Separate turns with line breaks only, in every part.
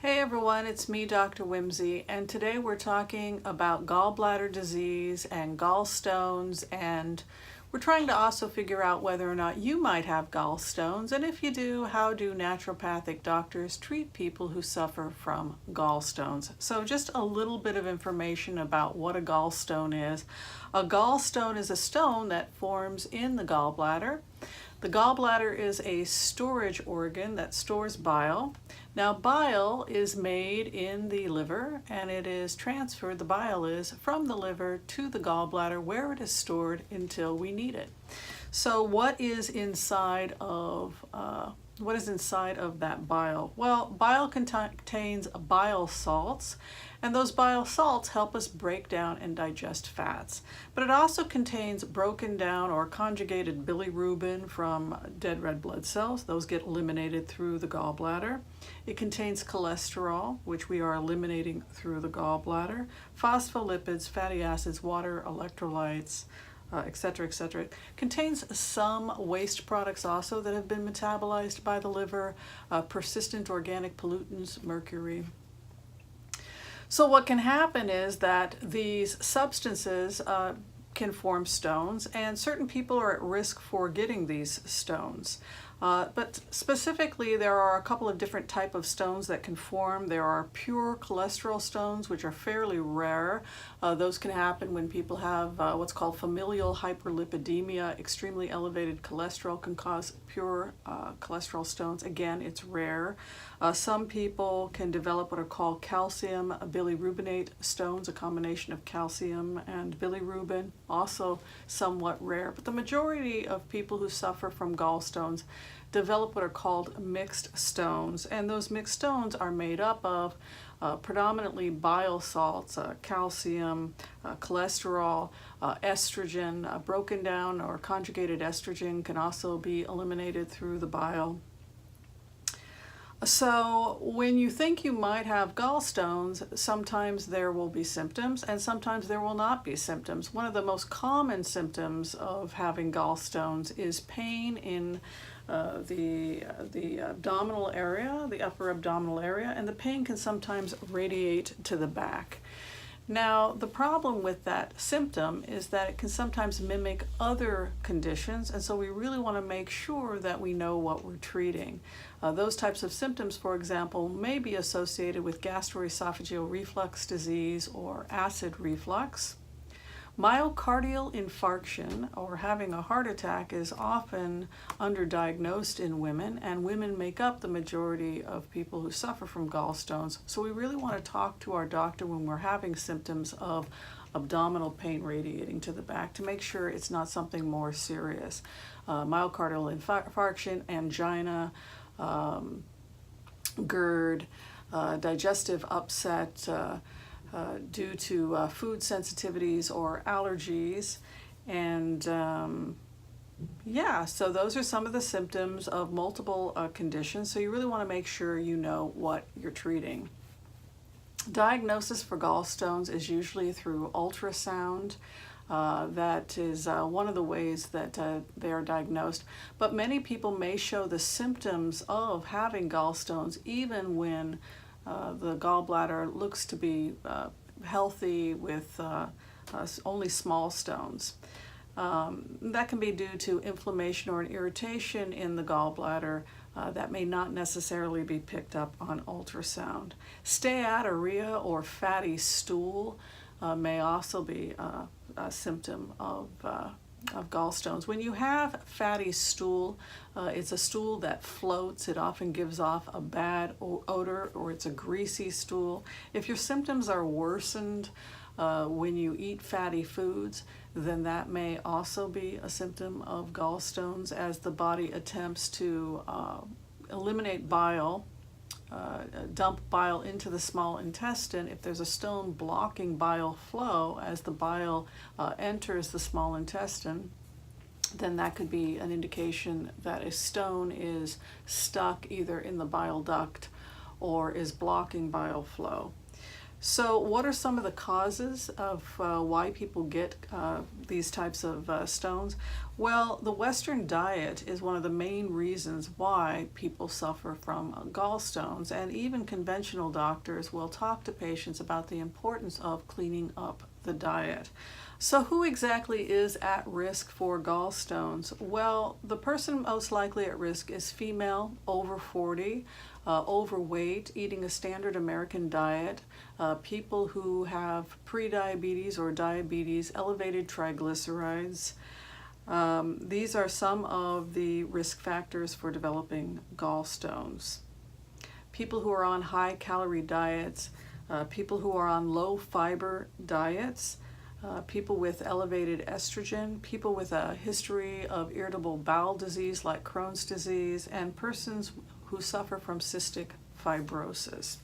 Hey everyone, it's me, Dr. Whimsy, and today we're talking about gallbladder disease and gallstones, and we're trying to also figure out whether or not you might have gallstones, and if you do, how do naturopathic doctors treat people who suffer from gallstones. So just a little bit of information about what a gallstone is. A gallstone is a stone that forms in the gallbladder. The gallbladder is a storage organ that stores bile. Now, bile is made in the liver and it is transferred, the bile is, from the liver to the gallbladder where it is stored until we need it. So what is inside of that bile? Well, bile contains bile salts, and those bile salts help us break down and digest fats. But it also contains broken down or conjugated bilirubin from dead red blood cells. Those get eliminated through the gallbladder. It contains cholesterol, which we are eliminating through the gallbladder, phospholipids, fatty acids, water, electrolytes, etc., etc. It contains some waste products also that have been metabolized by the liver, persistent organic pollutants, mercury. So what can happen is that these substances can form stones, and certain people are at risk for getting these stones. But specifically, there are a couple of different types of stones that can form. There are pure cholesterol stones, which are fairly rare. Those can happen when people have what's called familial hyperlipidemia. Extremely elevated cholesterol can cause pure cholesterol stones. Again, it's rare. Some people can develop what are called calcium bilirubinate stones, a combination of calcium and bilirubin, also somewhat rare. But the majority of people who suffer from gallstones develop what are called mixed stones, and those mixed stones are made up of predominantly bile salts, calcium, cholesterol, estrogen. Broken down or conjugated estrogen can also be eliminated through the bile. So when you think you might have gallstones, sometimes there will be symptoms and sometimes there will not be symptoms. One of the most common symptoms of having gallstones is pain in the abdominal area, the upper abdominal area, and the pain can sometimes radiate to the back. Now, the problem with that symptom is that it can sometimes mimic other conditions, and so we really want to make sure that we know what we're treating. Those types of symptoms, for example, may be associated with gastroesophageal reflux disease or acid reflux. Myocardial infarction, or having a heart attack, is often underdiagnosed in women, and women make up the majority of people who suffer from gallstones. So we really want to talk to our doctor when we're having symptoms of abdominal pain radiating to the back to make sure it's not something more serious. Myocardial infarction, angina, GERD, digestive upset, due to food sensitivities or allergies. And so those are some of the symptoms of multiple conditions. So you really want to make sure you know what you're treating. Diagnosis for gallstones is usually through ultrasound. That is one of the ways that they are diagnosed. But many people may show the symptoms of having gallstones even when the gallbladder looks to be healthy with only small stones. That can be due to inflammation or an irritation in the gallbladder that may not necessarily be picked up on ultrasound. Steatorrhea or fatty stool may also be a symptom of gallstones. When you have fatty stool, it's a stool that floats. It often gives off a bad odor, or it's a greasy stool. If your symptoms are worsened when you eat fatty foods, then that may also be a symptom of gallstones as the body attempts to eliminate bile, dump bile into the small intestine. If there's a stone blocking bile flow as the bile enters the small intestine, then that could be an indication that a stone is stuck either in the bile duct or is blocking bile flow. So what are some of the causes of why people get these types of stones? Well, the Western diet is one of the main reasons why people suffer from gallstones, and even conventional doctors will talk to patients about the importance of cleaning up the diet. So who exactly is at risk for gallstones? Well, the person most likely at risk is female, over 40, overweight, eating a standard American diet, people who have prediabetes or diabetes, elevated triglycerides. These are some of the risk factors for developing gallstones. People who are on high calorie diets, people who are on low fiber diets, people with elevated estrogen, people with a history of irritable bowel disease like Crohn's disease, and persons who suffer from cystic fibrosis.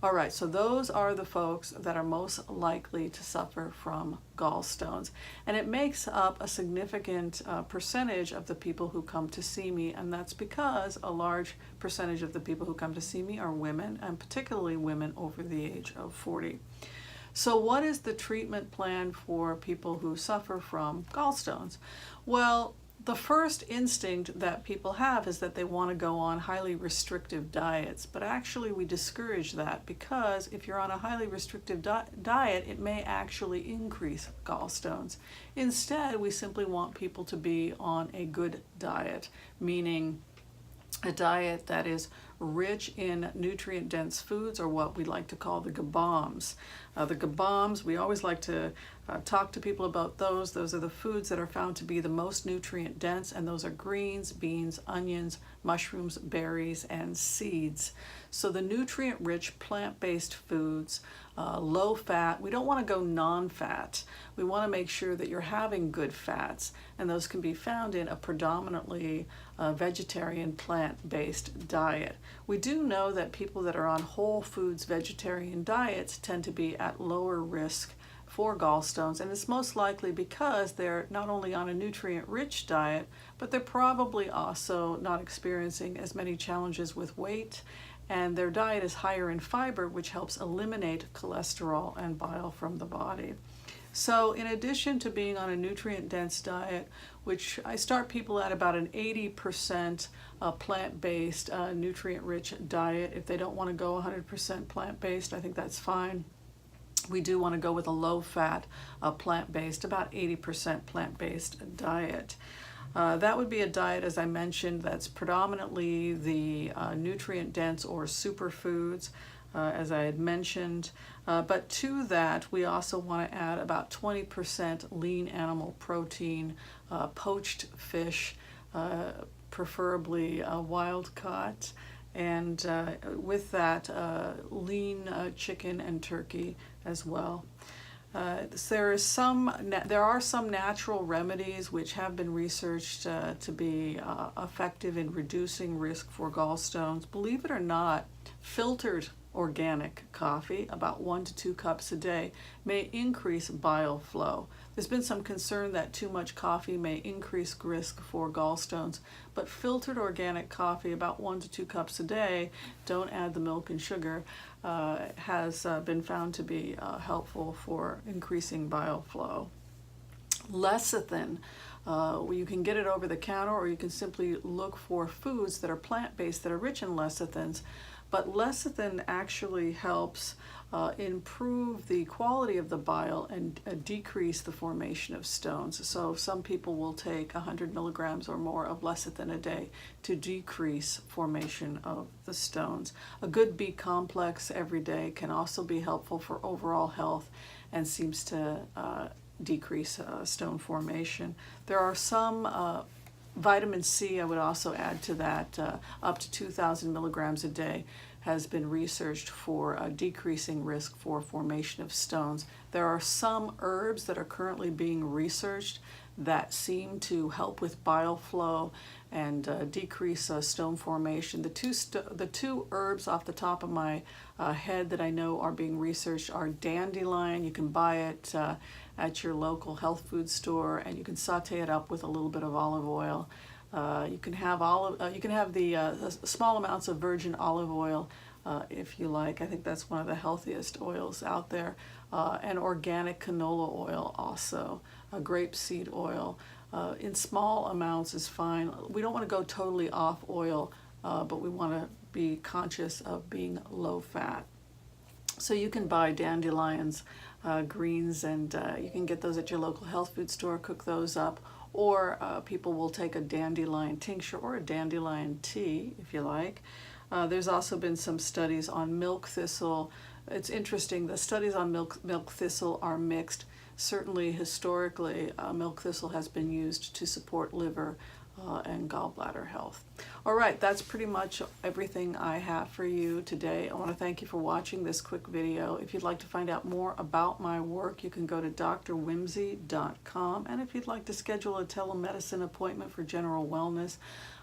All right, so those are the folks that are most likely to suffer from gallstones. And it makes up a significant percentage of the people who come to see me, and that's because a large percentage of the people who come to see me are women, and particularly women over the age of 40. So what is the treatment plan for people who suffer from gallstones? Well, the first instinct that people have is that they want to go on highly restrictive diets, but actually we discourage that, because if you're on a highly restrictive diet, it may actually increase gallstones. Instead, we simply want people to be on a good diet, meaning a diet that is rich in nutrient-dense foods, or what we like to call the GBOMs. The GBOMs, we always like to talk to people about those. Those are the foods that are found to be the most nutrient-dense, and those are greens, beans, onions, mushrooms, berries, and seeds. So the nutrient-rich plant-based foods, low fat. We don't want to go non-fat. We want to make sure that you're having good fats, and those can be found in a predominantly vegetarian plant-based diet. We do know that people that are on whole foods vegetarian diets tend to be at lower risk for gallstones, and it's most likely because they're not only on a nutrient-rich diet, but they're probably also not experiencing as many challenges with weight, and their diet is higher in fiber, which helps eliminate cholesterol and bile from the body. So in addition to being on a nutrient-dense diet, which I start people at about an 80% plant-based, nutrient-rich diet. If they don't want to go 100% plant-based, I think that's fine. We do want to go with a low-fat, plant-based, about 80% plant-based diet. That would be a diet, as I mentioned, that's predominantly the nutrient-dense or superfoods, as I had mentioned. But to that, we also want to add about 20% lean animal protein, poached fish, preferably wild caught, and with that, lean chicken and turkey as well. There are some natural remedies which have been researched to be effective in reducing risk for gallstones. Believe it or not, filtered organic coffee, about 1 to 2 cups a day, may increase bile flow. There's been some concern that too much coffee may increase risk for gallstones, but filtered organic coffee, about 1 to 2 cups a day, don't add the milk and sugar, has been found to be helpful for increasing bile flow. Lecithin, you can get it over the counter, or you can simply look for foods that are plant-based that are rich in lecithins. But lecithin actually helps improve the quality of the bile and decrease the formation of stones. So some people will take 100 milligrams or more of lecithin a day to decrease formation of the stones. A good B complex every day can also be helpful for overall health and seems to decrease stone formation. There are some vitamin C, I would also add to that, up to 2,000 milligrams a day has been researched for decreasing risk for formation of stones. There are some herbs that are currently being researched that seem to help with bile flow and decrease stone formation. The two herbs off the top of my head that I know are being researched are dandelion. You can buy it at your local health food store, and you can saute it up with a little bit of olive oil. You can have the small amounts of virgin olive oil if you like. I think that's one of the healthiest oils out there. And organic canola oil also, grapeseed oil. In small amounts is fine. We don't want to go totally off oil, but we want to be conscious of being low fat. So you can buy dandelions, greens, and you can get those at your local health food store, cook those up, or people will take a dandelion tincture or a dandelion tea, if you like. There's also been some studies on milk thistle. It's interesting, the studies on milk thistle are mixed. Certainly, historically, milk thistle has been used to support liver and gallbladder health. All right, that's pretty much everything I have for you today. I want to thank you for watching this quick video. If you'd like to find out more about my work, you can go to drwhimsy.com. And if you'd like to schedule a telemedicine appointment for general wellness,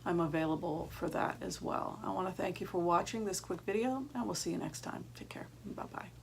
I'm available for that as well. I want to thank you for watching this quick video, and we'll see you next time. Take care. Bye-bye.